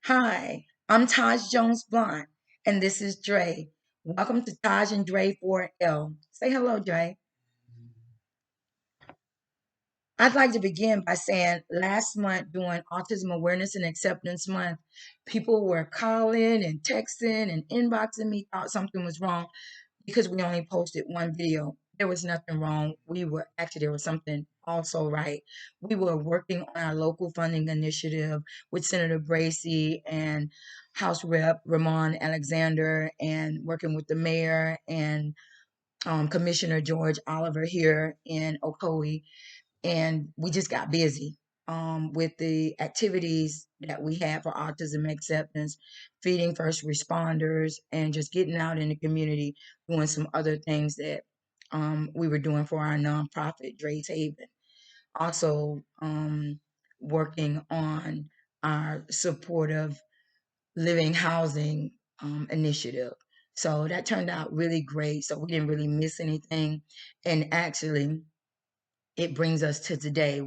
Hi, I'm Taj Jones-Blount, and this is Dre. Welcome to Taj and Dre 4L. Say hello, Dre. I'd like to begin by saying last month during Autism Awareness and Acceptance Month, people were calling and texting and inboxing me, thought something was wrong because we only posted one video. There was nothing wrong. There was something also right. We were working on our local funding initiative with Senator Bracy and House Rep Ramon Alexander, and working with the mayor and Commissioner George Oliver here in Ocoee. And we just got busy with the activities that we had for autism acceptance, feeding first responders, and just getting out in the community, doing some other things that we were doing for our nonprofit, Dre's Haven. Also, working on our supportive living housing initiative. So that turned out really great. So we didn't really miss anything. And actually, it brings us to today.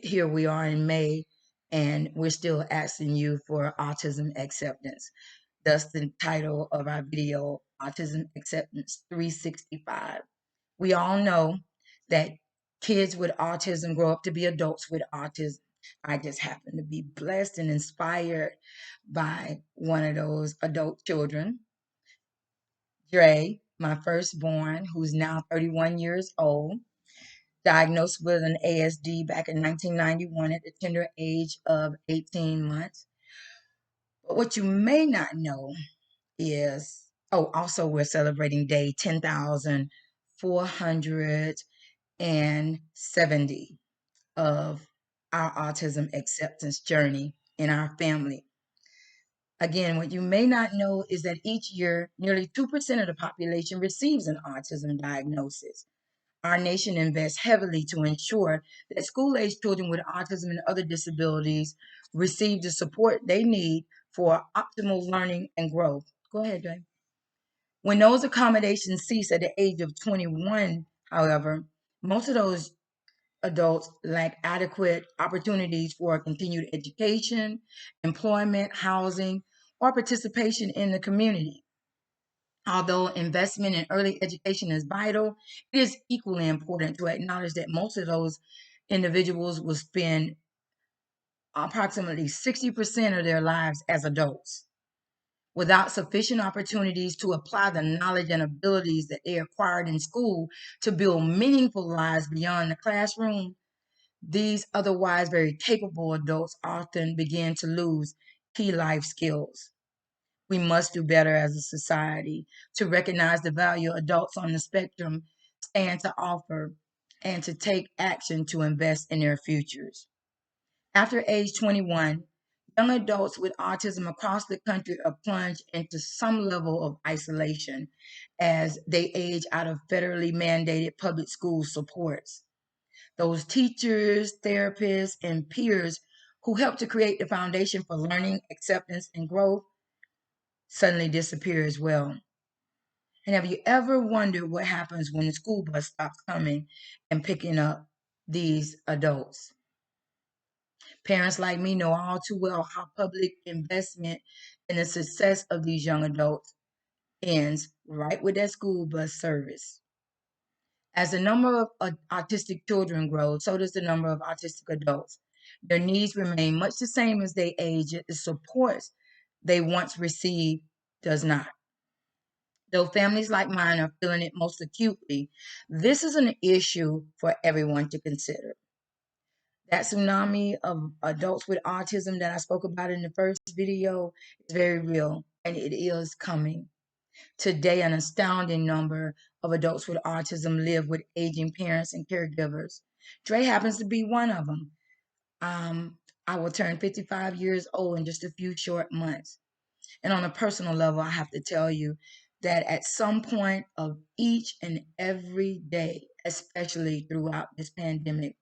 Here we are in May, and we're still asking you for autism acceptance. That's the title of our video, Autism Acceptance 365. We all know that kids with autism grow up to be adults with autism. I just happen to be blessed and inspired by one of those adult children, Dre, my firstborn, who's now 31 years old, diagnosed with an ASD back in 1991 at the tender age of 18 months. But what you may not know is, also we're celebrating day 10,470 of our autism acceptance journey in our family. Again, what you may not know is that each year, nearly 2% of the population receives an autism diagnosis. Our nation invests heavily to ensure that school age children with autism and other disabilities receive the support they need for optimal learning and growth. Go ahead, Dave. When those accommodations cease at the age of 21, however, most of those adults lack adequate opportunities for continued education, employment, housing, or participation in the community. Although investment in early education is vital, it is equally important to acknowledge that most of those individuals will spend approximately 60% of their lives as adults without sufficient opportunities to apply the knowledge and abilities that they acquired in school to build meaningful lives beyond the classroom. These otherwise very capable adults often begin to lose key life skills. We must do better as a society to recognize the value adults on the spectrum stand to offer and to take action to invest in their futures. After age 21, young adults with autism across the country are plunged into some level of isolation as they age out of federally mandated public school supports. Those teachers, therapists, and peers who help to create the foundation for learning, acceptance, and growth suddenly disappear as well. And have you ever wondered what happens when the school bus stops coming and picking up these adults? Parents like me know all too well how public investment in the success of these young adults ends right with that school bus service. As the number of autistic children grows, so does the number of autistic adults. Their needs remain much the same as they age, yet the supports they once received does not. Though families like mine are feeling it most acutely, this is an issue for everyone to consider. That tsunami of adults with autism that I spoke about in the first video is very real, and it is coming. Today, an astounding number of adults with autism live with aging parents and caregivers. Dre happens to be one of them. I will turn 55 years old in just a few short months. And on a personal level, I have to tell you that at some point of each and every day, especially throughout this pandemic,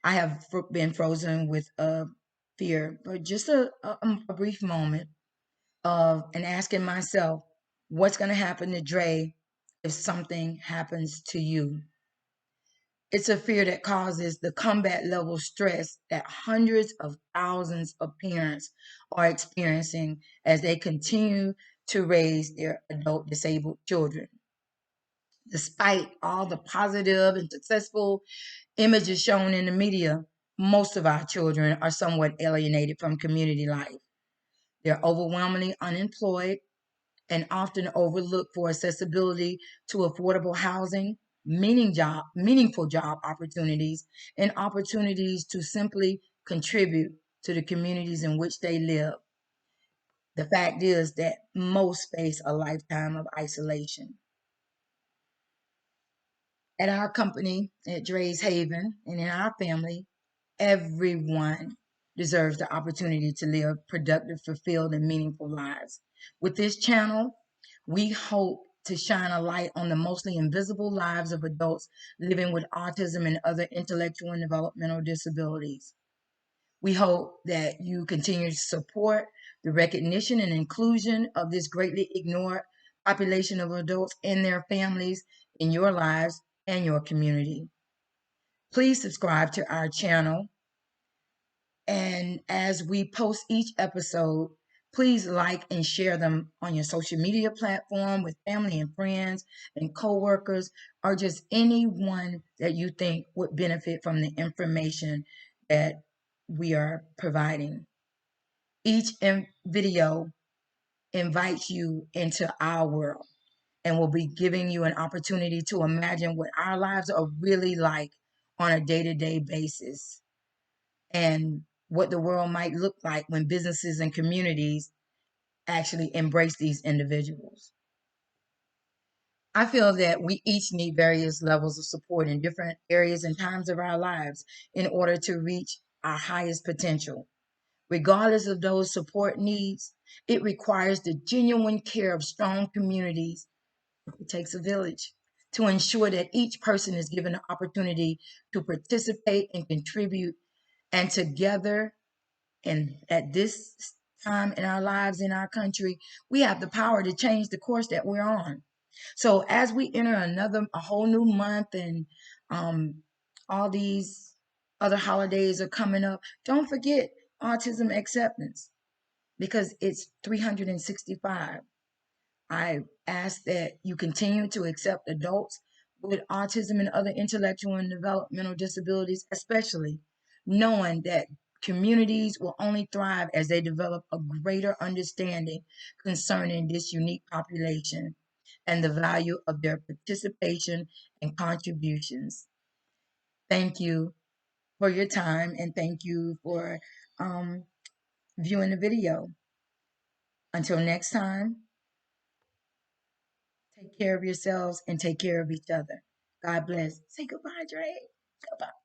I have been frozen with fear for just a brief moment of and asking myself, what's going to happen to Dre if something happens to you? It's a fear that causes the combat level stress that hundreds of thousands of parents are experiencing as they continue to raise their adult disabled children. Despite all the positive and successful images shown in the media, most of our children are somewhat alienated from community life. They're overwhelmingly unemployed and often overlooked for accessibility to affordable housing, meaningful job opportunities, and opportunities to simply contribute to the communities in which they live. The fact is that most face a lifetime of isolation. At our company, at Dre's Haven, and in our family, everyone deserves the opportunity to live productive, fulfilled, and meaningful lives. With this channel, we hope to shine a light on the mostly invisible lives of adults living with autism and other intellectual and developmental disabilities. We hope that you continue to support the recognition and inclusion of this greatly ignored population of adults and their families in your lives and your community. Please subscribe to our channel. And as we post each episode, please like and share them on your social media platform with family and friends and coworkers, or just anyone that you think would benefit from the information that we are providing. Each video invites you into our world and will be giving you an opportunity to imagine what our lives are really like on a day-to-day basis, and what the world might look like when businesses and communities actually embrace these individuals. I feel that we each need various levels of support in different areas and times of our lives in order to reach our highest potential. Regardless of those support needs, it requires the genuine care of strong communities. It takes a village to ensure that each person is given the opportunity to participate and contribute, and together, and at this time in our lives, in our country, we have the power to change the course that we're on. So as we enter a whole new month, and all these other holidays are coming up, don't forget Autism Acceptance, because it's 365. I ask that you continue to accept adults with autism and other intellectual and developmental disabilities, especially knowing that communities will only thrive as they develop a greater understanding concerning this unique population and the value of their participation and contributions. Thank you for your time, and thank you for um, viewing the video. Until next time, take care of yourselves and take care of each other. God bless. Say goodbye, Dre. Goodbye.